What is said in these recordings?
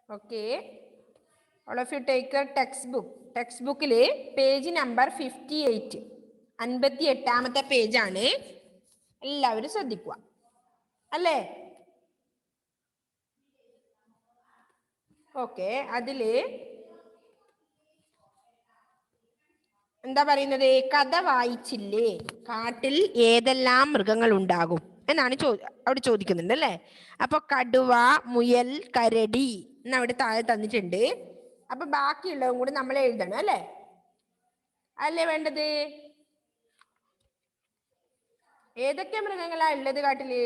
Okay. All of you take a textbook. Textbookil page number 58. 58ാമത്തെ പേജാണ്. എല്ലാവരും ശ്രദ്ധിക്കുക. അല്ലേ? Okay. അതില് എന്താ പറയുന്നത്? കഥ വായിച്ചില്ലേ? കാട്ടിൽ ഏതെല്ലാം മൃഗങ്ങൾ ഉണ്ടാകും എന്നാണ് അവിടെ ചോദിക്കുന്നുണ്ട് അല്ലേ? അപ്പൊ കടുവ, മുയൽ, കരടി എന്ന് അവിടെ താഴെ തന്നിട്ടുണ്ട്. അപ്പൊ ബാക്കിയുള്ളതും കൂടി നമ്മൾ എഴുതണം അല്ലേ? അല്ലേ വേണ്ടത്? ഏതൊക്കെ മൃഗങ്ങളാ ഉള്ളത് കാട്ടില്?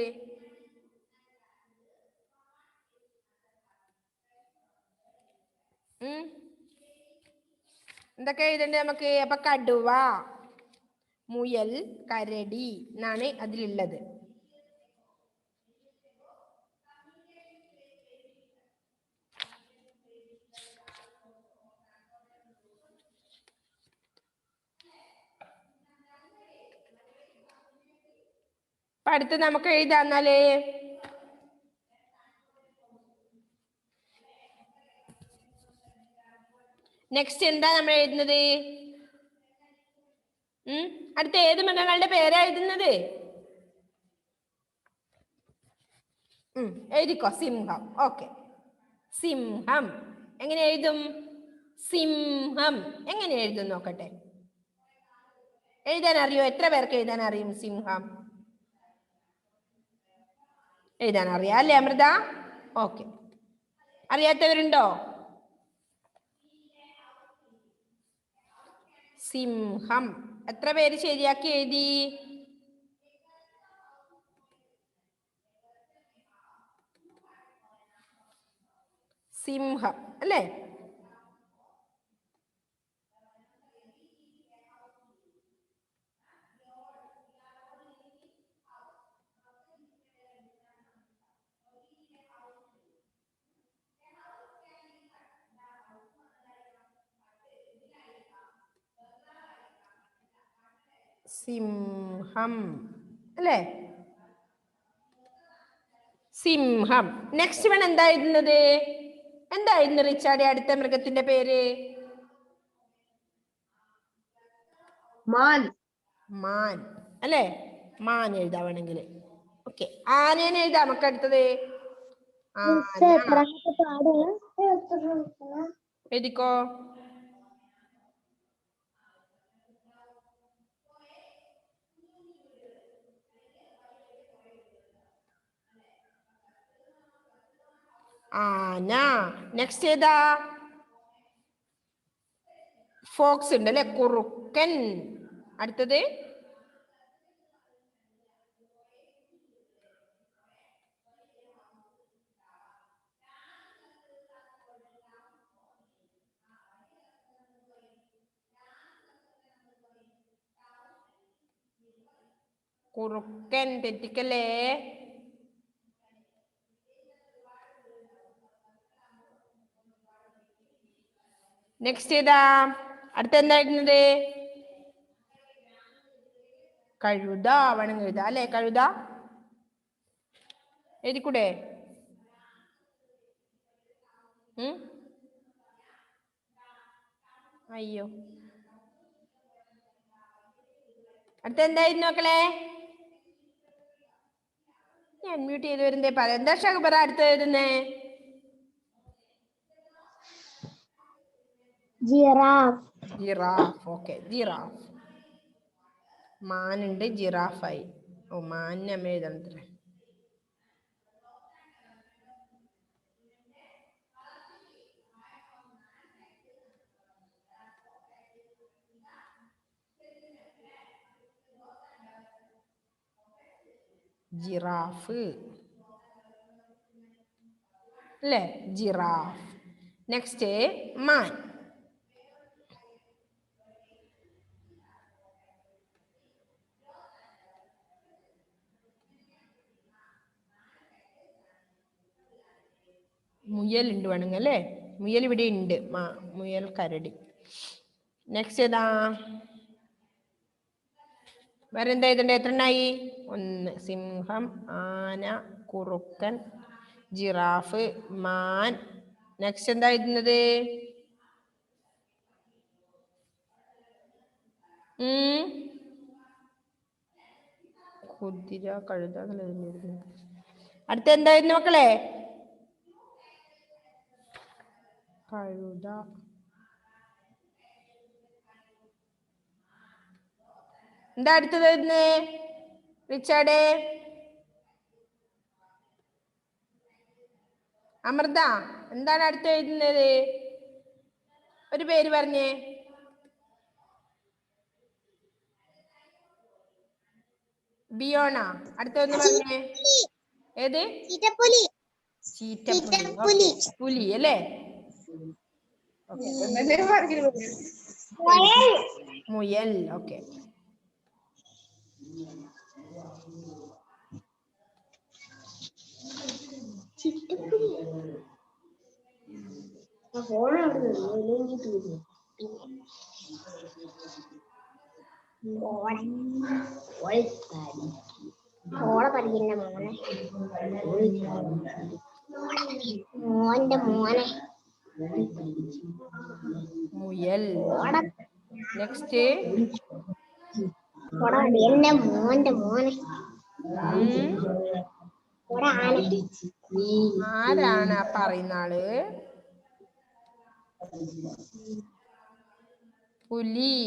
എന്തൊക്കെ എഴുതണ്ടേ നമുക്ക്? അപ്പൊ കടുവ, മുയൽ, കരടി എന്നാണ് അതിലുള്ളത്. അപ്പൊ അടുത്ത് നമുക്ക് എഴുതാന്നാലേ. നെക്സ്റ്റ് എന്താ നമ്മൾ എഴുതുന്നത്? അടുത്ത ഏത് മൃഗങ്ങളുടെ പേരാ എഴുതുന്നത്? എഴുതിക്കോ. സിംഹം. ഓക്കെ. സിംഹം എങ്ങനെ എഴുതും? സിംഹം എങ്ങനെ എഴുതും നോക്കട്ടെ. എഴുതാൻ അറിയോ? എത്ര പേർക്ക് എഴുതാൻ അറിയും സിംഹം? എഴുതാൻ അറിയാം അല്ലേ അമൃത? ഓക്കെ. അറിയാത്തവരുണ്ടോ? സിംഹം എത്ര പേര് ശരിയാക്കി എഴുതി? സിംഹം അല്ലേ? സിംഹം അല്ലേ? സിംഹം. നെക്സ്റ്റ് വൺ എന്തായിരുന്നത്? എന്തായിരുന്നു റിച്ചാർഡ് അടുത്ത മൃഗത്തിന്റെ പേര്? മാൻ. മാൻ അല്ലേ? മാൻ എഴുതാവണെങ്കിൽ. ഓക്കെ. ആനേനെ എഴുതാം നമുക്ക് അടുത്തത്. എഴുതിക്കോ. ആന. നെക്സ്റ്റ് ഏതാ? ഫോക്സ് ഉണ്ട് അല്ലെ? കുറുക്കൻ. അടുത്തത് കുറുക്കൻ. തെറ്റിക്കല്ലേ? നെക്സ്റ്റ് ഏതാ? അടുത്ത എന്തായിരുന്നത്? കഴുത. വേണമെങ്കിൽ എഴുതാ അല്ലെ? കഴുത എഴുതിക്കൂടെ? അയ്യോ. അടുത്ത എന്തായിരുന്നു മക്കളെ? ഞാൻ മ്യൂട്ട് ചെയ്ത് വരുന്നേ പറയാം. എന്താ ഷഹബറ അടുത്ത് എഴുതുന്നേ? ജിറാഫ്. ജിറാഫ്. ഓക്കെ. ജിറാഫ്. മാനുണ്ട്, ജിറാഫായി. ഓ, മാനിനെ അമ്മ എഴുതണത്രേ. ജിറാഫ് അല്ലേ? ജിറാഫ്. നെക്സ്റ്റ് മാൻ. മുയൽ ഉണ്ട് വേണമെങ്കിൽ അല്ലേ? മുയൽ ഇവിടെ ഉണ്ട്. മുയൽ, കരടി. നെക്സ്റ്റ് ഏതാ? വേറെ എന്താ എഴുതണ്ടേ? എത്ര എണ്ണായി? 1. സിംഹം, ആന, കുറുക്കൻ, ജിറാഫ്, മാൻ. നെക്സ്റ്റ് എന്താ എഴുതുന്നത്? കുതിര, കഴുത. അടുത്ത എന്തായിരുന്നു മക്കളെ? കഴുത. എന്താ അടുത്തത് എഴുതുന്നേ റിച്ചാർഡ്? അമൃത എന്താണ് അടുത്ത് എഴുതുന്നത്? ഒരു പേര് പറഞ്ഞേ. ബിയോണ. അടുത്തൊന്ന് പറഞ്ഞേ. ഏത്? ചീറ്റപ്പുലി. പുലി അല്ലേ? മുയൽ. ഓക്കെ. മുയൽ. നെക്സ്റ്റ്. ആരാണ് ആ പറയുന്ന ആള്? പുലി.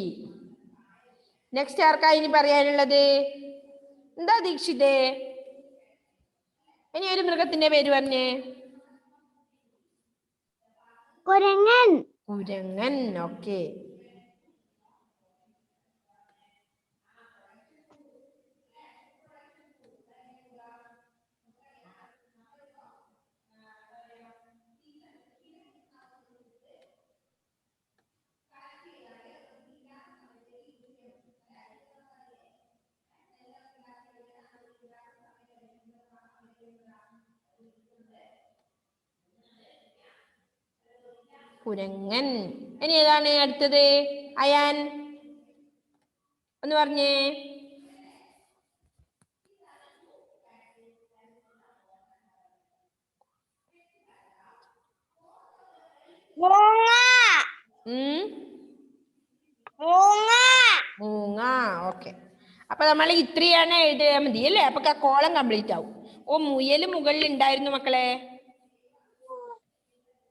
നെക്സ്റ്റ് ആർക്കാ ഇനി പറയാനുള്ളത്? എന്താ ദീക്ഷിതേ? ഇനി ഒരു മൃഗത്തിന്റെ പേര് പറഞ്ഞേ. കുരങ്ങൻ. കുരങ്ങൻ. ഓക്കെ. കുരങ്ങൻ. ഇനി ഏതാണ് അടുത്തത്? അയാൻ ഒന്ന് പറഞ്ഞേ. മൂങ്ങ. ഓക്കെ. അപ്പൊ നമ്മൾ ഇത്രയാണ് എഴുതിയാൽ മതി അല്ലേ? അപ്പൊ കോളം കംപ്ലീറ്റ് ആവും. ഓ മുയല് മുകളിൽ ഉണ്ടായിരുന്നു മക്കളെ.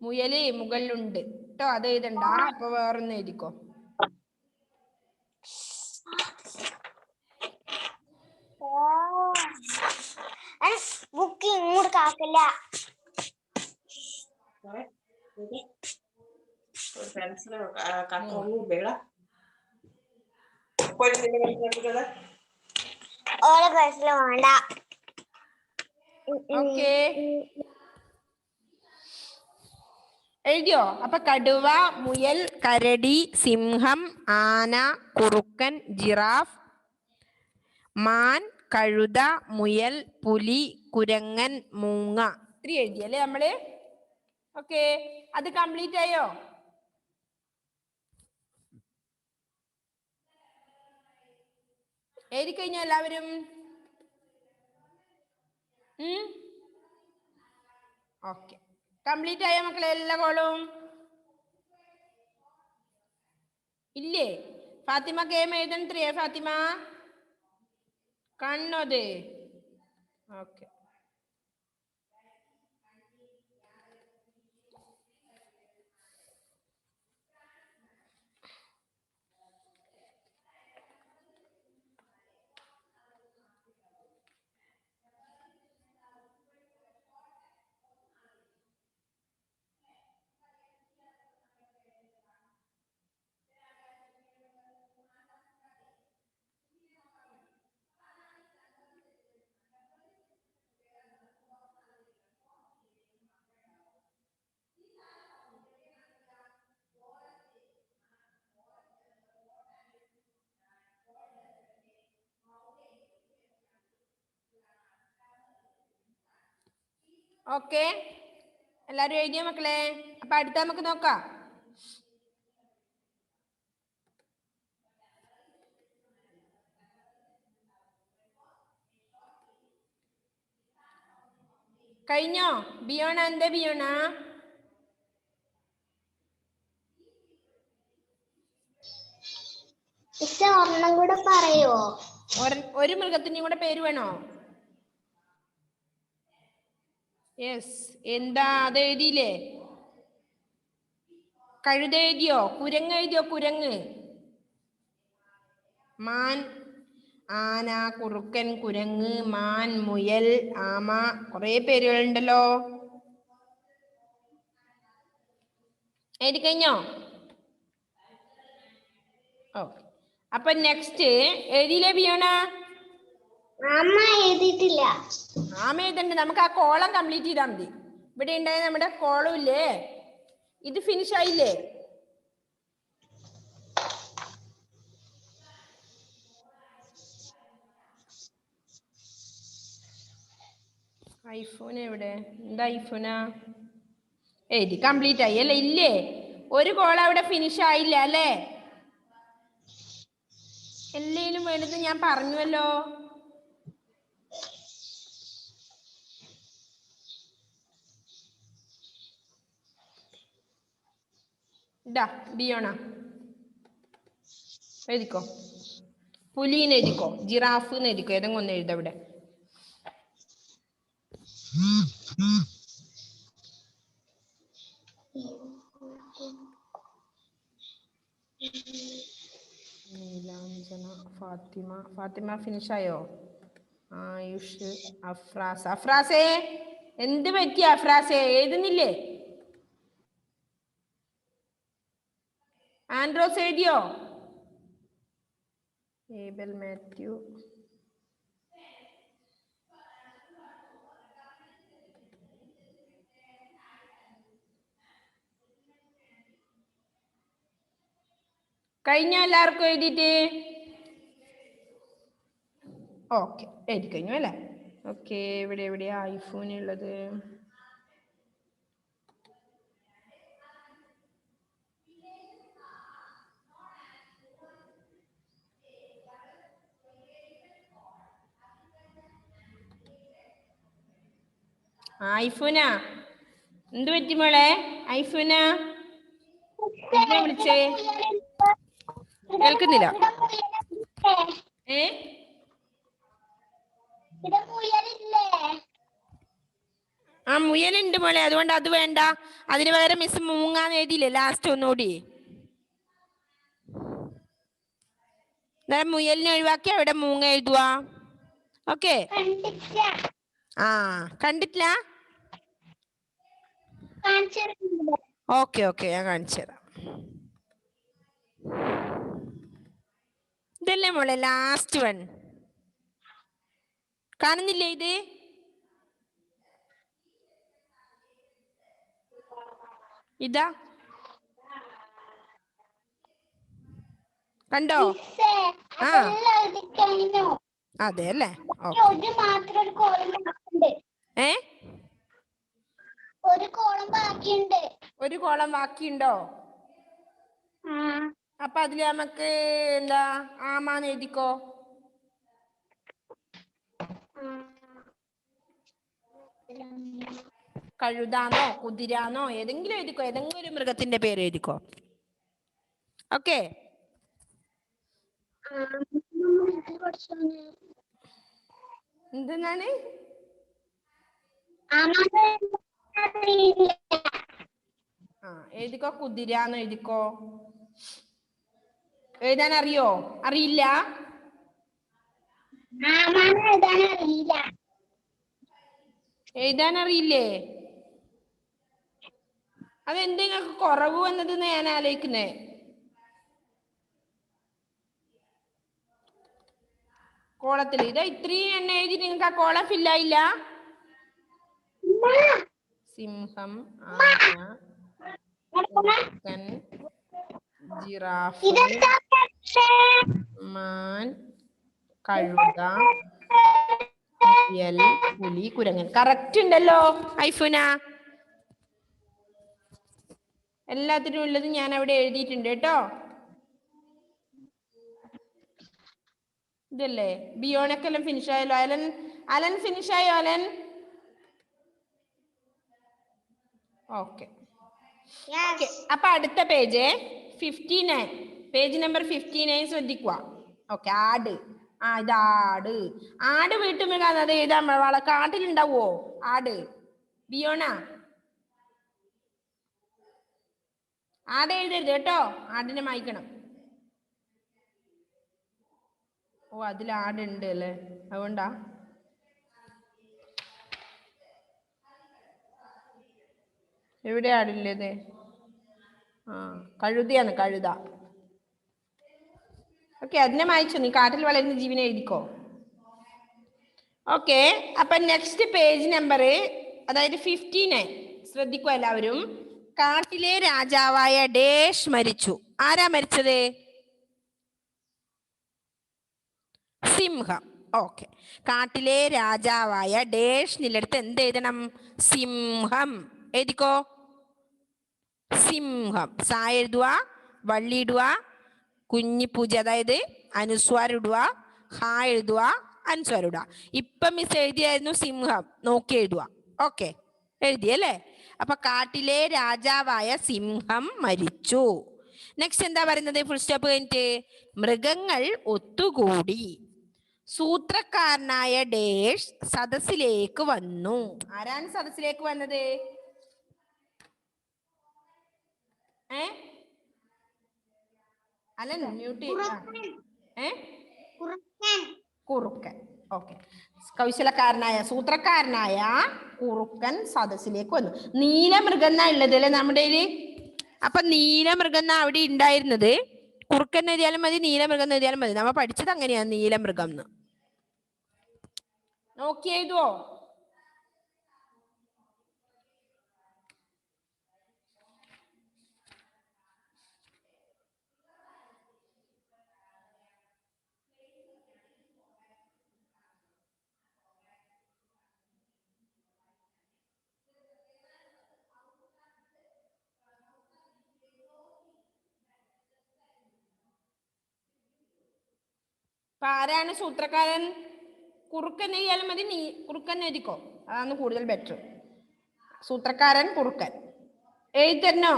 മുയല് മുകളിലുണ്ട് കേട്ടോ. അത് എഴുതണ്ട. അപ്പൊ വേറൊന്ന് എഴുതിക്കോ. ബുക്ക് ഇങ്ങോട്ട് കാക്കില്ല. ഓരോ ക്ലാസ്സിലും വേണ്ട. ഓക്കെ എഴുതിയോ? അപ്പൊ കടുവ, മുയൽ, കരടി, സിംഹം, ആന, കുറുക്കൻ, ജിറാഫ്, മാൻ, കഴുത, മുയൽ, പുലി, കുരങ്ങൻ, മൂങ്ങ. ഇത്രയും എഴുതിയല്ലേ നമ്മള്? ഓക്കെ. അത് കംപ്ലീറ്റ് ആയോ? എഴുതി കഴിഞ്ഞോ എല്ലാവരും? ഓക്കെ. കംപ്ലീറ്റ് ആയോ മക്കളെ എല്ലാ കോളും? ഇല്ലേ? ഫാത്തിമ ഗെയിം എഴുതണത്രേ. ഫാത്തിമ കാണണോ അത്? ഓക്കെ. ഓക്കെ എല്ലാരും എഴുതിയ മക്കളെ? അപ്പൊ അടുത്ത നമുക്ക് നോക്കാം. കഴിഞ്ഞോ? ബിയോണ എന്താ ബിയോണ? ഒരെണ്ണം കൂടെ പറയോ? ഒരു മൃഗത്തിന്റെയും കൂടെ പേര് വേണോ? യെസ്. എന്താ അത് എഴുതിയില്ലേ? കഴുത എഴുതിയോ? കുരങ്ങ് എഴുതിയോ? കുരങ്ങ്. മാൻ, ആന, കുറുക്കൻ, കുരങ്ങ്, മാൻ, മുയൽ, ആമ, കുറെ പേരുകളുണ്ടല്ലോ. എഴുതി കഴിഞ്ഞോ? ഓക്കെ. അപ്പൊ നെക്സ്റ്റ് എഴുതിയില്ലേ ബിയോണ? അമ്മ എഴുതിയിട്ടില്ല. ആമ എഴുതണ്ട്. നമുക്ക് ആ കോളം കംപ്ലീറ്റ് ചെയ്താൽ മതി. ഇവിടെ ഉണ്ടായ നമ്മുടെ കോളം ഇല്ലേ, ഇത് ഫിനിഷ് ആയില്ലേ? ഐഫോൺ എവിടെ? എന്താ ഐഫോനാ? എഴുതി കംപ്ലീറ്റ് ആയി അല്ലേ? ഇല്ലേ, ഒരു കോളം അവിടെ ഫിനിഷ് ആയില്ല അല്ലേ? എല്ലേലും വേണ്ടത് ഞാൻ പറഞ്ഞുവല്ലോ. ഇതാ ബിയോണ എഴുതിക്കോ. പുലിന്ന് എഴുതിക്കോ, ജിറാഫ് എന്ന് എഴുതിക്കോ, ഏതെങ്കിലും ഒന്ന് എഴുത ഇവിടെ. നീലാഞ്ജന, ഫാത്തിമ. ഫാത്തിമ ഫിനിഷ് ആയോ? ആയുഷ്, അഫ്രാസ്. അഫ്രാസേ എന്ത് പറ്റിയ? അഫ്രാസേ എഴുതുന്നില്ലേ? ആൻഡ്രോസ് എഴുതിയോ? ഏബൽ മാത്യു. കഴിഞ്ഞോ എല്ലാവർക്കും എഴുതിയിട്ട്? ഓക്കെ, എഴുതി കഴിഞ്ഞു അല്ലേ? ഓക്കെ. എവിടെയാ ഐഫോൺ ഉള്ളത്? ഐഫോനാ, എന്ത് പറ്റി മോളെ? ഐഫോനാ എന്തിനാ വിളിച്ചേ? കേൾക്കുന്നില്ല. ആ മുയലുണ്ട് മോളെ, അതുകൊണ്ട് അത് വേണ്ട. അതിന് പകരം മിസ് മൂങ്ങാന്ന് എഴുതിയില്ലേ ലാസ്റ്റ് ഒന്നുകൂടി? മുയലിനെ ഒഴിവാക്കി അവിടെ മൂങ്ങ എഴുതുക. ഓക്കെ. ആ കണ്ടിട്ടില്ല? ഓക്കെ ഓക്കെ, ഞാൻ കാണിച്ചു തരാം. ഇതല്ലേ മോളെ ലാസ്റ്റ് വൺ? കാണുന്നില്ലേ ഇത്? ഇതാ കണ്ടോ? ആ അതെ അല്ലേ? ഒരു കോളം ബാക്കിയുണ്ടോ? അപ്പൊ അതില് നമുക്ക് എന്താ ആമാന്ന് എഴുതിക്കോ. കഴുതാന്നോ കുതിരാന്നോ ഏതെങ്കിലും എഴുതിക്കോ, ഏതെങ്കിലും ഒരു മൃഗത്തിന്റെ പേര് എഴുതിക്കോ. ഓക്കെ. എന്താണ്? ആ എഴുതിക്കോ, കുതിരാന്ന് എഴുതിക്കോ. എഴുതാൻ അറിയോ? അറിയില്ല? എഴുതാൻ അറിയില്ലേ? അതെന്ത് നിങ്ങൾക്ക് കുറവ് വന്നത് ഞാൻ ആലോചിക്കുന്നേ. കോളത്തിൽ ഇതാ ഇത്രയും എണ്ണ എഴുതി നിങ്ങൾക്ക് ആ കോളം ഫില്ലായില്ല? സിംഹം, ആന, കുറുക്കൻ, ജിറാഫ്, മാൻ, കഴുത, മുയൽ, പുലി, കുരങ്ങൻ. കറക്റ്റ് ഉണ്ടല്ലോ ഐഫുന. എല്ലാത്തിനും ഉള്ളത് ഞാൻ അവിടെ എഴുതിയിട്ടുണ്ട് കേട്ടോ. ഇതല്ലേ ബിയോണക്കെല്ലാം ഫിനിഷ് ആയല്ലോ? അലൻ ഫിനിഷ് ആയോ അലൻ? ഓക്കെ. അപ്പൊ അടുത്ത പേജ് 59. പേജ് നമ്പർ 59 ശ്രദ്ധിക്കുക. ഓക്കെ, ആട്. ഇത് ആട്. ആട് വീട്ടുമൃഗം അത് എഴുതാൻ കാട്ടിലുണ്ടാവോ ആട്? ബിയോണ, ആട് എഴുതരുത് കേട്ടോ, ആടിനെ മായ്ക്കണം. അതിൽ ആടുണ്ട് അല്ലേ, അതുകൊണ്ടാ. എവിടെ ആടില്ലത്? കഴുതയാണ്, കഴുത. ഓക്കെ, അതിനെ മായ്ച്ചു. നീ കാട്ടിൽ വളരുന്ന ജീവനെ എഴുതിക്കോ. ഓക്കെ, അപ്പൊ നെക്സ്റ്റ് പേജ് നമ്പർ അതായത് 59 ശ്രദ്ധിക്കുക എല്ലാവരും. കാട്ടിലെ രാജാവായ ഡേഷ് മരിച്ചു. ആരാ മരിച്ചത്? സിംഹം. ഓക്കെ, കാട്ടിലെ രാജാവായ ഡേഷ് നിലടുത്ത് എന്ത് എഴുതണം? സിംഹം. എഴുതിക്കോ. സിംഹം. സാ എഴുതുക, വള്ളി ഇടുക, കുഞ്ഞി പൂജ അതായത് അനുസ്വാരം ഇടുക, ഹാ എഴുതുക, അനുസ്വാരം ഇടുക. ഇപ്പം മിസ് എഴുതിയായിരുന്നു സിംഹം, നോക്കി എഴുതുക. ഓക്കെ, എഴുതിയല്ലേ? അപ്പൊ കാട്ടിലെ രാജാവായ സിംഹം മരിച്ചു. നെക്സ്റ്റ് എന്താ പറയുന്നത്? ഫുൾ സ്റ്റോപ്പ് കഴിഞ്ഞിട്ട് മൃഗങ്ങൾ ഒത്തുകൂടി. സൂത്രക്കാരനായ ഡേഷ് സദസ്സിലേക്ക് വന്നു. ആരാണ് സദസ്സിലേക്ക് വന്നത്? അല്ല, മ്യൂട്ട്. കുറുക്കൻ. ഓക്കെ, കൗശലക്കാരനായ സൂത്രക്കാരനായ കുറുക്കൻ സദസ്സിലേക്ക് വന്നു. നീലമൃഗം എന്നാ ഉള്ളത് അല്ലെ നമ്മുടെ കയ്യില്. അപ്പൊ നീലമൃഗം എന്നാ അവിടെ ഉണ്ടായിരുന്നത്. കുറുക്കൻ എഴുതിയാലും മതി, നീലമൃഗം എഴുതിയാലും മതി. നമ്മ പഠിച്ചത് അങ്ങനെയാ, നീലമൃഗം എന്ന്. നോക്കി എഴുതുവോ? ആരാണ് സൂത്രക്കാരൻ? കുറുക്കൻ എഴുതിയാലും മതി, നീ കുറുക്കൻ എഴുതിക്കോ, അതാണ് കൂടുതൽ ബെറ്റർ. സൂത്രക്കാരൻ കുറുക്കൻ. എഴുതരണോ?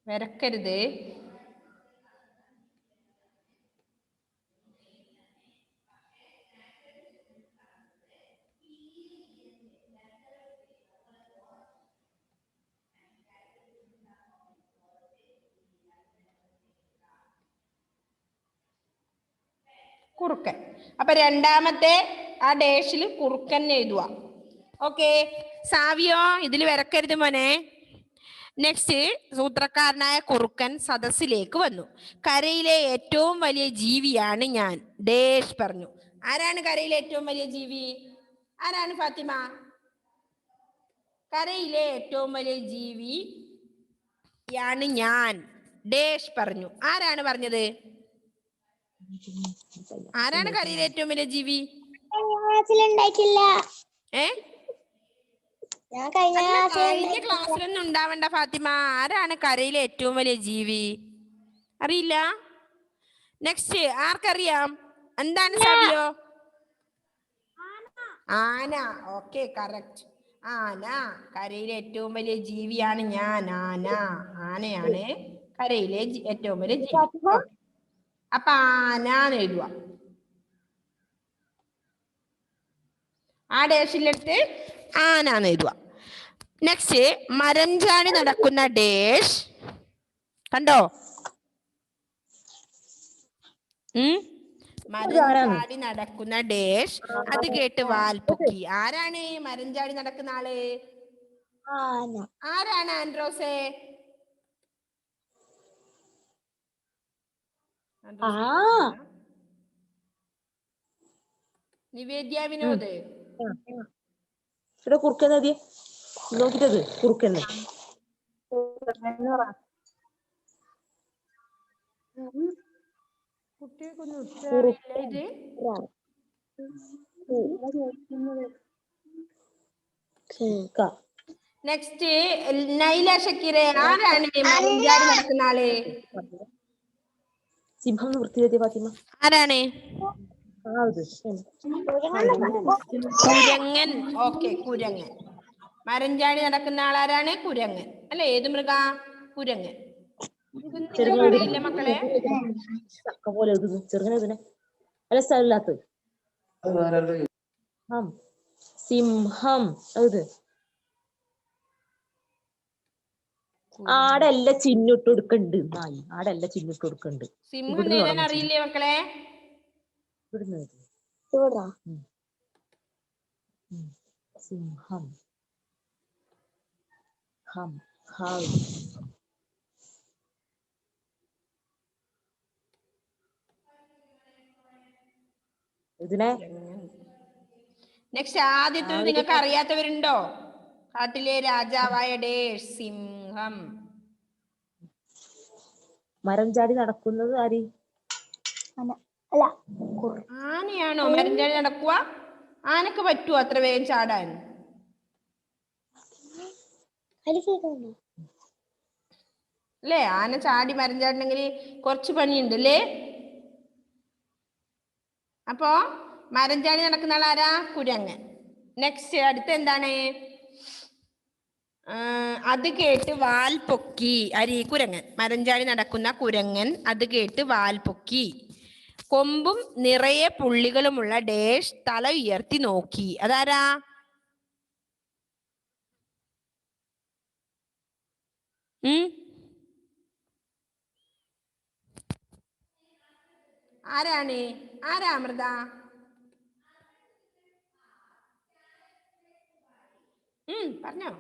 വരക്കരുത്. കുറുക്കൻ. അപ്പൊ രണ്ടാമത്തെ ആ ഡേഷിൽ കുറുക്കൻ എഴുതുക. ഓക്കെ, സാവിയോ ഇതിൽ വരക്കരുത് മോനെ. നെക്സ്റ്റ്, സൂത്രക്കാരനായ കുറുക്കൻ സദസ്സിലേക്ക് വന്നു. കരയിലെ ഏറ്റവും വലിയ ജീവിയാണ് ഞാൻ, ഡേഷ് പറഞ്ഞു. ആരാണ് കരയിലെ ഏറ്റവും വലിയ ജീവി? ആരാണ് ഫാത്തിമ? കരയിലെ ഏറ്റവും വലിയ ജീവിയാണ് ഞാൻ, ഡേഷ് പറഞ്ഞു. ആരാണ് പറഞ്ഞത്? ആരാണ് കരയിലെ ഏറ്റവും വലിയ ജീവി? കഴിഞ്ഞ ക്ലാസ്സിലൊന്നും ഉണ്ടാവണ്ട ഫാത്തിമ. ആരാണ് കരയിലെ ഏറ്റവും വലിയ ജീവി? അറിയില്ല. നെക്സ്റ്റ്, ആർക്കറിയാം? എന്താണ് സാബിയോ? ആന. Okay, correct. ആന കരയിലെ ഏറ്റവും വലിയ ജീവിയാണ് ഞാൻ. ആനയാണ് കരയിലെ ഏറ്റവും വലിയ ജീവി. അപ്പൊ ആന എഴുതുക. ആ ഡേഷിലെടുത്ത് ആനാന്ന് എഴുതുക. നെക്സ്റ്റ്, മരം ചാടി നടക്കുന്ന ഡേഷ് കണ്ടോ? മരം ചാടി നടക്കുന്ന ഡേഷ് അത് കേട്ട് വാൽപൊക്കി. ആരാണ് മരം ചാടി നടക്കുന്ന ആള്? ആരാണ് ആൻഡ്രോസേ? നിവേദ്യ വിനോദ്. കുറുക്കൻ നോക്കിട്ടത് കുറുക്കന്നെ. കുട്ടികൾക്കൊന്നും ഉത്തരവില്ല ഇത്. നെക്സ്റ്റ്, നൈല ഷക്കീറെ. ആരാണ് മരം ചാടി നടക്കുന്ന ആള്? സിംഹം എന്ന് വൃത്തിയിലെത്തിയ ഫാത്തിമ. ആരാണ്? ആ ഇത് കുരങ്ങൻ. ഓക്കെ, കുരങ്ങൻ. മരഞ്ചാടി നടക്കുന്ന ആളാരാണ്? കുരങ്ങൻ അല്ലെ? ഏത് മൃഗ? കുരങ്ങൻ. ഇതൊന്നും നിങ്ങൾക്ക് അറിയില്ല മക്കളെ? ചക്ക പോലെ എഴുതുന്നു ചെറുങ്ങനെ എഴുതുന്നെ. അല്ല സ്ഥലമില്ലാത്ത സിംഹം എഴുത്. ആടെല്ലാം ചിഹ്നിട്ട് കൊടുക്കണ്ട്. നായി ആടെല്ലാം ചിഹ്നിട്ട് കൊടുക്കണ്ട്. സിംഹം എഴുതാൻ അറിയില്ലേ മക്കളെ? ഇവിടുന്ന് സിംഹം ഹം ഹായ് ഇതിനെ നെക്സ്റ്റ് ആദ്യത്തെ നിങ്ങൾക്ക് അറിയാത്തവരുണ്ടോ? കാട്ടിലെ രാജാവായ ഡേഷ് സിംഹം. മരം ചാടി നടക്കുന്നത് ആര്? ആനയാണോ മരം ചാടി നടക്കുക? ആനക്ക് പറ്റുമോ അത്ര വേഗം ചാടാൻ? അല്ലേ? ആന ചാടി മരം ചാടണമെങ്കിൽ കുറച്ച് പണിയുണ്ട് അല്ലേ? അപ്പോ മരം ചാടി നടക്കുന്ന ആളാരാ? കുരങ്ങൻ. നെക്സ്റ്റ് അടുത്ത എന്താണ്? അത് കേട്ട് വാൽ പൊക്കി. അരി കുരങ്ങൻ. മരം ചാടി നടക്കുന്ന കുരങ്ങൻ അത് കേട്ട് വാൽ പൊക്കി. കൊമ്പും നിറയെ പുള്ളികളുമുള്ള ഡേഷ് തല ഉയർത്തി നോക്കി. അതാരാ? ആരാണ്? ആരാ അമൃത? പറഞ്ഞോ.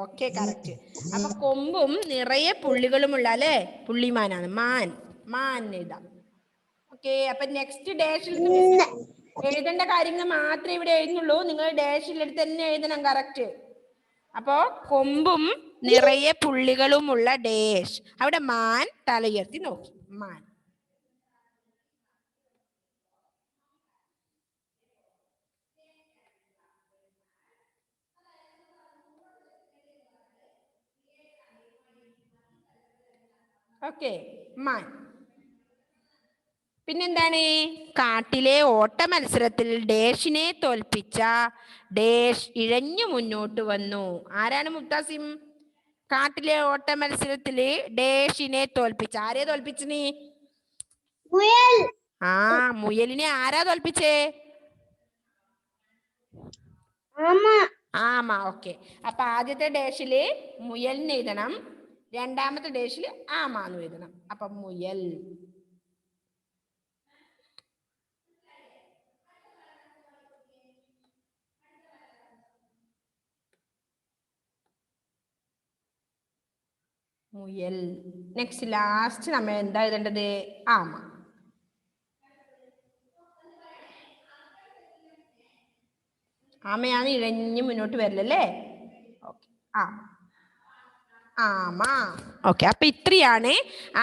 Okay, correct. അപ്പൊ കൊമ്പും നിറയെ പുള്ളികളുമുള്ള അല്ലെ? പുള്ളിമാനാണ് മാൻ. മാൻ എഴുതാം. ഓക്കെ, അപ്പൊ നെക്സ്റ്റ് ഡാഷിൽ എഴുതേണ്ട കാര്യങ്ങൾ മാത്രമേ ഇവിടെ എഴുതുന്നുള്ളൂ. നിങ്ങൾ ഡാഷിലെടുത്ത് തന്നെ എഴുതണം. കറക്റ്റ്. അപ്പോ കൊമ്പും നിറയെ പുള്ളികളുമുള്ള ഡേഷ്. അവിടെ മാൻ തല ഉയർത്തി നോക്കി. മാൻ. ഓക്കെ, മാൻ. പിന്നെന്താണ്? കാട്ടിലെ ഓട്ട മത്സരത്തിൽ ഡേഷിനെ തോൽപ്പിച്ച ഡേഷ് ഇഴഞ്ഞു മുന്നോട്ട് വന്നു. ആരാണ് മുക്താസിം? കാട്ടിലെ ഓട്ട മത്സരത്തില് ഡേഷിനെ തോൽപ്പിച്ച. ആരെ തോൽപ്പിച്ചിന്? മുയലിനെ ആരാ തോൽപ്പിച്ചേ? ആമ. ഓക്കെ, അപ്പൊ ആദ്യത്തെ ഡേഷില് മുയലിന് എഴുതണം, രണ്ടാമത്തെ ഡേഷില് ആമാന്ന് എഴുതണം. അപ്പൊ മുയൽ. മുയൽ. നെക്സ്റ്റ് ലാസ്റ്റ് നമ്മൾ എന്താ എഴുതേണ്ടത്? ആമ. ആമയാണ് ഇഴഞ്ഞു മുന്നോട്ട് വരലല്ലേ? ഓക്കെ, ആമ. ഓക്കെ, അപ്പൊ ഇത്രയാണ്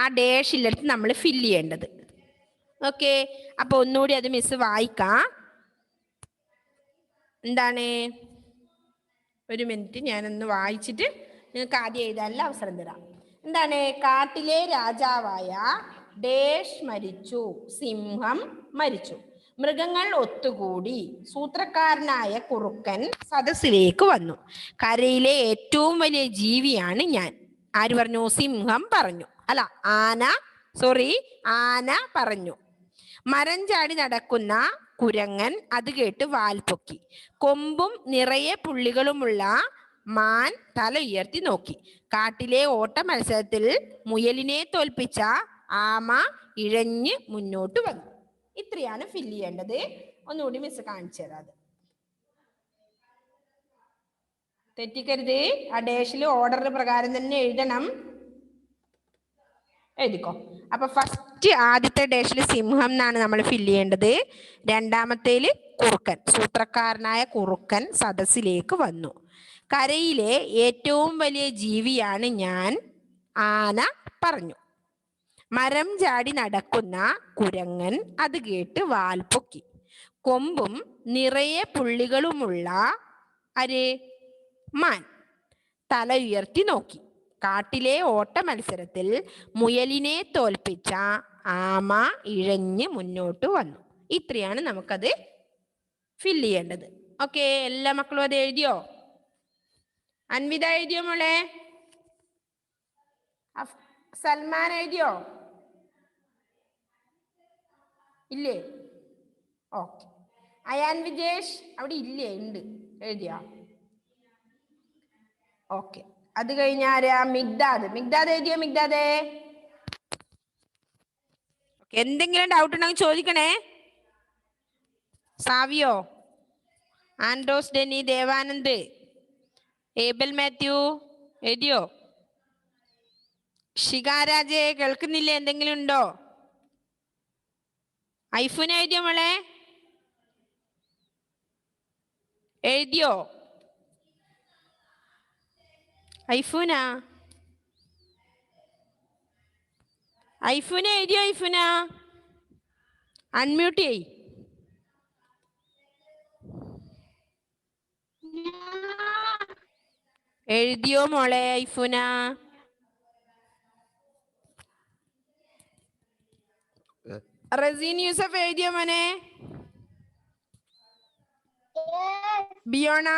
ആ ഡേഷിലെടുത്ത് നമ്മൾ ഫില്ല് ചെയ്യേണ്ടത്. ഓക്കെ, അപ്പൊ ഒന്നുകൂടി അത് മിസ് വായിക്കാം. എന്താണ്? ഒരു മിനിറ്റ്, ഞാനൊന്ന് വായിച്ചിട്ട് നിങ്ങൾക്ക് ആദ്യം എഴുതാനുള്ള അവസരം തരാം. എന്താണ്? കാട്ടിലെ രാജാവായ ഡേഷ് മരിച്ചു. സിംഹം മരിച്ചു. മൃഗങ്ങൾ ഒത്തുകൂടി. സൂത്രക്കാരനായ കുറുക്കൻ സദസ്സിലേക്ക് വന്നു. കരയിലെ ഏറ്റവും വലിയ ജീവിയാണ് ഞാൻ. ആര് പറഞ്ഞു? സിംഹം പറഞ്ഞു. അല്ല, ആന പറഞ്ഞു. മരം ചാടി നടക്കുന്ന കുരങ്ങൻ അത് കേട്ട് വാൽ പൊക്കി. കൊമ്പും നിറയെ പുള്ളികളുമുള്ള മാൻ തല ഉയർത്തി നോക്കി. കാട്ടിലെ ഓട്ട മത്സരത്തിൽ മുയലിനെ തോൽപ്പിച്ച ആമ ഇഴഞ്ഞ് മുന്നോട്ട് വന്നു. ഇത്രയാണ് ഫില്ല് ചെയ്യേണ്ടത്. ഒന്നുകൂടി മിസ് കാണിച്ചു തരാം. തെറ്റിക്കരുത്. ആ ഡേഷിൽ ഓർഡർ പ്രകാരം തന്നെ എഴുതണം. എഴുതിക്കോ. അപ്പൊ ഫസ്റ്റ് ആദ്യത്തെ ഡേഷിൽ സിംഹം എന്നാണ് നമ്മൾ ഫില്ല് ചെയ്യേണ്ടത്. രണ്ടാമത്തേല് കുറുക്കൻ, സൂത്രക്കാരനായ കുറുക്കൻ സദസ്സിലേക്ക് വന്നു. കരയിലെ ഏറ്റവും വലിയ ജീവിയാണ് ഞാൻ, ആന പറഞ്ഞു. മരം ചാടി നടക്കുന്ന കുരങ്ങൻ അത് കേട്ട് വാൽ പൊക്കി. കൊമ്പും നിറയെ പുള്ളികളുമുള്ള മാൻ തല ഉയർത്തി നോക്കി. കാട്ടിലെ ഓട്ട മത്സരത്തിൽ മുയലിനെ തോൽപ്പിച്ച ആമ ഇഴഞ്ഞ് മുന്നോട്ട് വന്നു. ഇത്രയാണ് നമുക്കത് ഫില്ല് ചെയ്യേണ്ടത്. ഓക്കെ, എല്ലാ മക്കളും അത് എഴുതിയോ? അൻവിത എഴുതിയോ മോളെ? സൽമാൻ എഴുതിയോ? ഇല്ലേ? ഓക്കെ. അയാൻ വിജേഷ് അവിടെ ഇല്ലേ? ഉണ്ട്. എഴുതിയോ? ഓക്കെ. അത് കഴിഞ്ഞാരാ? മിഗ്ദാദ്. മിഗ്ദാദ് എഴുതിയോ? മിഗ്ദാദേ, എന്തെങ്കിലും ഡൗട്ട് ഉണ്ടെങ്കിൽ ചോദിക്കണേ. Savio, Andros, deny, Devanand, Abel Mathew എഴുതിയോ? ഷികാരാജെ കേൾക്കുന്നില്ലേ? എന്തെങ്കിലും ഉണ്ടോ? ഐഫുന എഴുതിയോ മോളെ? എഴുതിയോ ഐഫുന? ഐഫുന എഴുതിയോ? ഐഫുന അൺമ്യൂട്ട് ചെയ്. എഴുതിയോ മോളെ ഐഫുന? റസീൻ യൂസഫ് എഴുതിയോ മോനെ? ബിയോണ,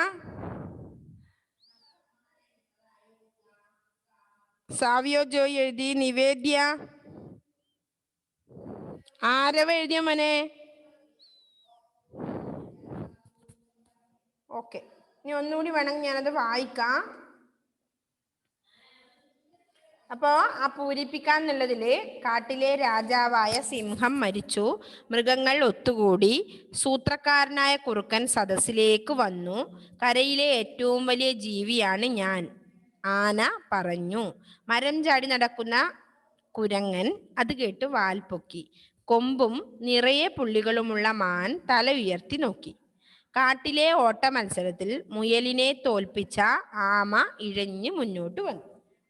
സാവിയോ ജോയ് എഴുതി. നിവേദ്യ, ആരവ എഴുതിയോ മോനെ? ഓക്കെ, ഇനി ഒന്നുകൂടി വേണമെങ്കിൽ ഞാനത് വായിക്കാം. അപ്പോ ആ പൂരിപ്പിക്കാൻ എന്നുള്ളതില് കാട്ടിലെ രാജാവായ സിംഹം മരിച്ചു. മൃഗങ്ങൾ ഒത്തുകൂടി. സൂത്രക്കാരനായ കുറുക്കൻ സദസ്സിലേക്ക് വന്നു. കരയിലെ ഏറ്റവും വലിയ ജീവിയാണ് ഞാൻ, ആന പറഞ്ഞു. മരം ചാടി നടക്കുന്ന കുരങ്ങൻ അത് കേട്ട് വാൽ പൊക്കി. കൊമ്പും നിറയെ പുള്ളികളുമുള്ള മാൻ തല ഉയർത്തി നോക്കി. കാട്ടിലെ ഓട്ട മത്സരത്തിൽ മുയലിനെ തോൽപ്പിച്ച ആമ ഇഴഞ്ഞ് മുന്നോട്ട് വന്നു.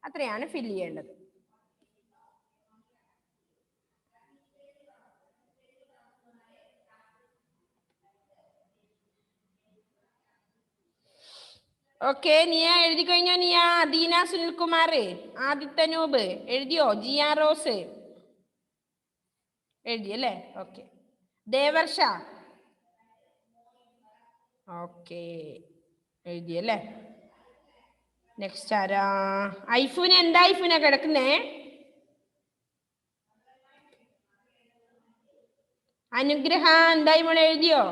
അത്രയാണ് ഫില്ല് ചെയ്യേണ്ടത്. ഓക്കെ, നിയ എഴുതി കഴിഞ്ഞോ? നിയ, അദീന, സുനിൽകുമാർ, ആദിത്യനൂപ് എഴുതിയോ? ജിയ റോസ് എഴുതിയല്ലേ? ഓക്കെ. ദേവർഷ ഓക്കെ എഴുതിയല്ലേ? നെക്സ്റ്റ് ആരാ? ഐഫുന. എന്താ ഐഫുന കിടക്കുന്നേ? അനുഗ്രഹ എന്തായി മോളെ? എഴുതിയോ?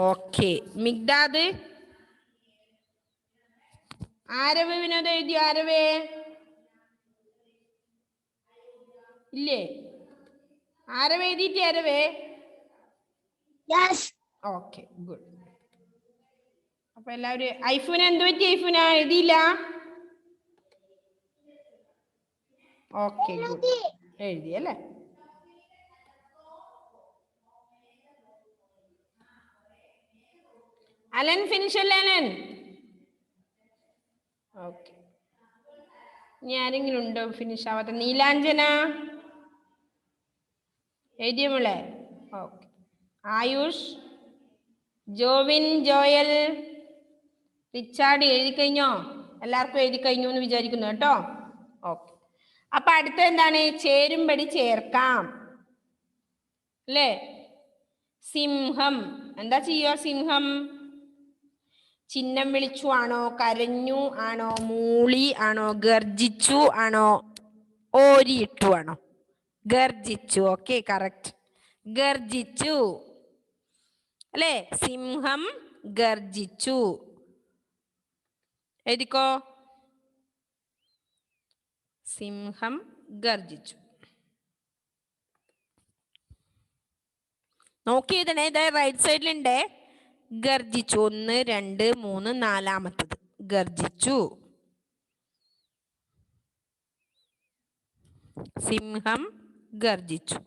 ഓക്കെ. മിഗ്ദാദ്, ആരവ്, വിനോദ് എഴുതിയോ? ആരവേ ഇല്ലേ? ആരവ് എഴുതിയിട്ട്? ആരവേ? Okay, good. അപ്പൊ എല്ലാവരും ഐഫുന എന്ത് പറ്റി? ഐഫുന എഴുതിയില്ല? Okay, good. എഴുതി അല്ലേ? അലൻ ഫിനിഷ് അല്ലേ? Alan okay. ഇനി ആരെങ്കിലും ഉണ്ടോ ഫിനിഷ് ആവാത്ത? നീലാഞ്ജന എഴുതിയ മോളെ? Okay. Ayush, Jovin, Joel, Richard എഴുതി കഴിഞ്ഞോ? എല്ലാവർക്കും എഴുതി കഴിഞ്ഞു എന്ന് വിചാരിക്കുന്നു കേട്ടോ. ഓക്കെ. അപ്പൊ അടുത്ത എന്താണ്? ചേരുംപടി ചേർക്കാം അല്ലേ? സിംഹം എന്താ ചെയ്യുക? സിംഹം ചിഹ്നം വിളിച്ചു ആണോ? കരഞ്ഞു ആണോ? മൂളി ആണോ? ഗർജിച്ചു ആണോ? ഓരിയിട്ടു ആണോ? ഗർജിച്ചു. Okay, correct. ഗർജിച്ചു അല്ലേ? സിംഹം ഗർജിച്ചു. എഴുതിക്കോ. സിംഹം ഗർജിച്ചു. നോക്കി എഴുതണേ. ഇതാ റൈറ്റ് സൈഡിലുണ്ട്. ഗർജിച്ചു. 1, 2, 3, 4 ഗർജിച്ചു. സിംഹം ഗർജിച്ചു.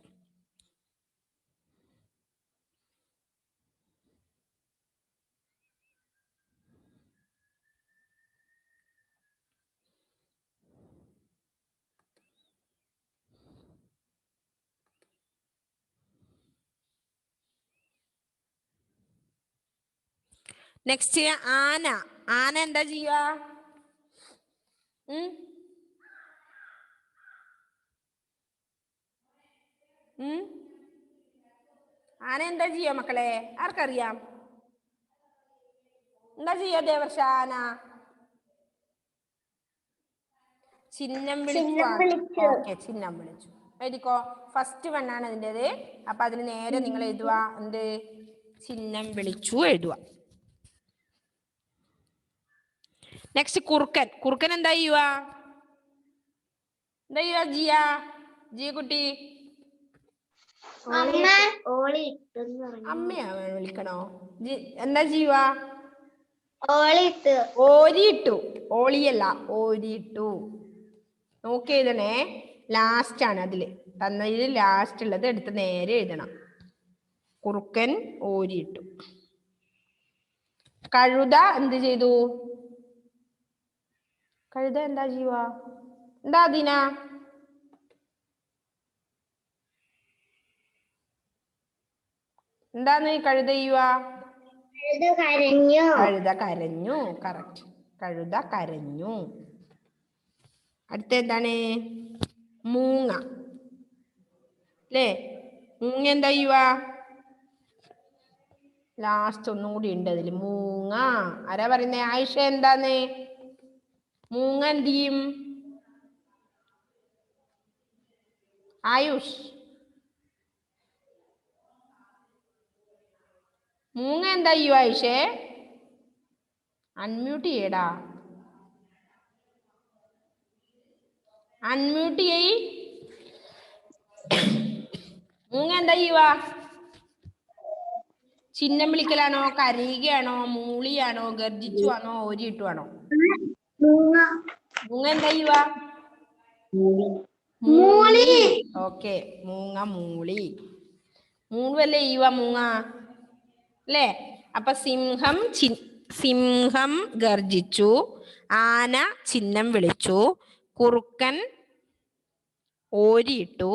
നെക്സ്റ്റ് ആന. ആന എന്താ ചെയ്യുക? ഉം? ഉം? ആന എന്താ ചെയ്യാ മക്കളെ? ആർക്കറിയാം? എന്താ ചെയ്യാ ദേവർഷ ആന? ചിഹ്നം വിളിച്ചു. ഓക്കെ, ചിഹ്നം വിളിച്ചു. എഴുതിക്കോ. ഫസ്റ്റ് വണ്ണാണ് അതിൻ്റെത്. അപ്പൊ അതിന് നേരെ നിങ്ങൾ എഴുതുക എന്ത്? ചിഹ്നം വിളിച്ചു എഴുതുക. നെക്സ്റ്റ് കുറുക്കൻ. കുറുക്കൻ എന്താ ചെയ്യുക? എന്താ ചെയ്യുക ജിയ? ജിയ കുട്ടി അമ്മയാ വിളിക്കണോ? എന്താ ചെയ്യുക? ഓരിയിട്ടു. ഓളിയല്ല, ഓരിയിട്ടു. നോക്കി എഴുതണേ. ലാസ്റ്റ് ആണ് അതില് തന്നതിൽ ലാസ്റ്റ് ഉള്ളത് എടുത്ത് നേരെ എഴുതണം. കുറുക്കൻ ഓരിയിട്ടു. കഴുത എന്ത് ചെയ്തു? കഴുത എന്താ ചെയ്യുക? എന്താ അതിന? എന്താന്ന് കഴുത ചെയ്യുക? കഴുത കരഞ്ഞു. കറക്റ്റ്. കഴുത കരഞ്ഞു. അടുത്ത എന്താണ്? മൂങ്ങ അല്ലേ? മൂങ്ങ എന്താ ചെയ്യുക? ലാസ്റ്റ് ഒന്നും കൂടി ഉണ്ട് അതിൽ. മൂങ്ങ. ആരാ പറയുന്നേ? ആയിഷ എന്താന്ന്? മൂങ്ങ എന്ത് ചെയ്യും? ആയുഷ്, മൂങ്ങ എന്താ ചെയ്യുക ആയിഷേ? അൺമ്യൂട്ട് ചെയ്യടാ. അൺമ്യൂട്ട് ചെയ്. മൂങ്ങ എന്താ ചെയ്യുക? ചിഹ്നം വിളിക്കലാണോ? കരയുകയാണോ? മൂളിയാണോ? ഗർജിച്ചു ആണോ? ഓരിയിട്ടു ആണോ? മൂങ്ങ എന്താ ചെയ്യുക? മൂളി. ഓക്കെ, മൂങ്ങ മൂളി. മൂളല്ലേ ചെയ്യുക മൂങ്ങ അല്ലേ? അപ്പൊ സിംഹം ഗർജിച്ചു, ആന ചിഹ്നം വിളിച്ചു, കുറുക്കൻ ഓരിയിട്ടു,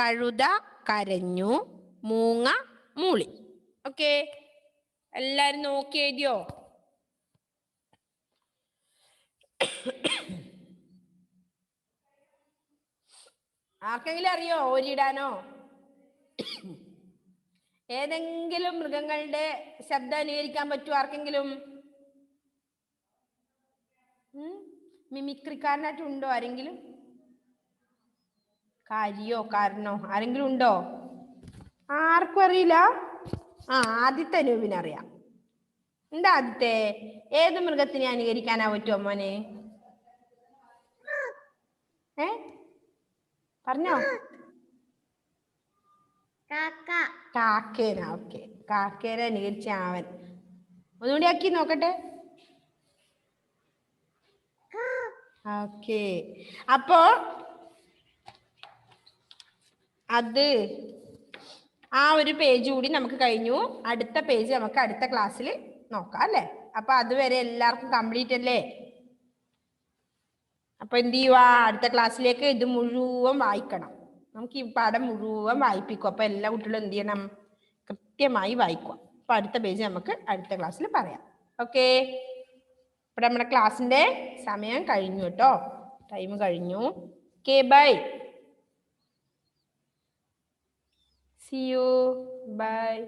കഴുത കരഞ്ഞു, മൂങ്ങ മൂളി. ഓക്കെ, എല്ലാരും നോക്കി എഴുതിയോ? ആർക്കെങ്കിലും അറിയോ ഓരിയിടാനോ? ഏതെങ്കിലും മൃഗങ്ങളുടെ ശബ്ദം അനുകരിക്കാൻ പറ്റുമോ ആർക്കെങ്കിലും? മിമിക്രിക്കാരനായിട്ടുണ്ടോ ആരെങ്കിലും? കാരിയോ കാരനോ ആരെങ്കിലും ഉണ്ടോ? ആർക്കും അറിയില്ല. ആദ്യത്തെ അനൂപിനറിയാം. എന്താ ആദ്യത്തെ? ഏത് മൃഗത്തിനെ അനുകരിക്കാനാ പറ്റുമോ മോനെ? പറഞ്ഞോ. കാക്കേന. ഓക്കെ, കാക്കേനെ അനുകരിച്ച അവൻ. ഒന്നുകൂടി ആക്കി നോക്കട്ടെ. ഓക്കെ, അപ്പോ അത് ആ ഒരു പേജ് കൂടി നമുക്ക് കഴിഞ്ഞു. അടുത്ത പേജ് നമുക്ക് അടുത്ത ക്ലാസ്സിൽ നോക്കാം അല്ലേ? അപ്പൊ അതുവരെ എല്ലാവർക്കും കംപ്ലീറ്റ് അല്ലേ? അപ്പൊ എന്ത് ചെയ്യുക? അടുത്ത ക്ലാസ്സിലേക്ക് ഇത് മുഴുവൻ വായിക്കണം. നമുക്ക് ഈ പാഠം മുഴുവൻ വായിപ്പിക്കും. അപ്പൊ എല്ലാ കുട്ടികളും എന്ത് ചെയ്യണം? കൃത്യമായി വായിക്കുക. അപ്പൊ അടുത്ത പേജ് നമുക്ക് അടുത്ത ക്ലാസ്സിൽ പറയാം. ഓക്കെ, ഇപ്പൊ നമ്മുടെ ക്ലാസ്സിന്റെ സമയം കഴിഞ്ഞു കേട്ടോ. ടൈം കഴിഞ്ഞു. Okay, bye. See you. Bye.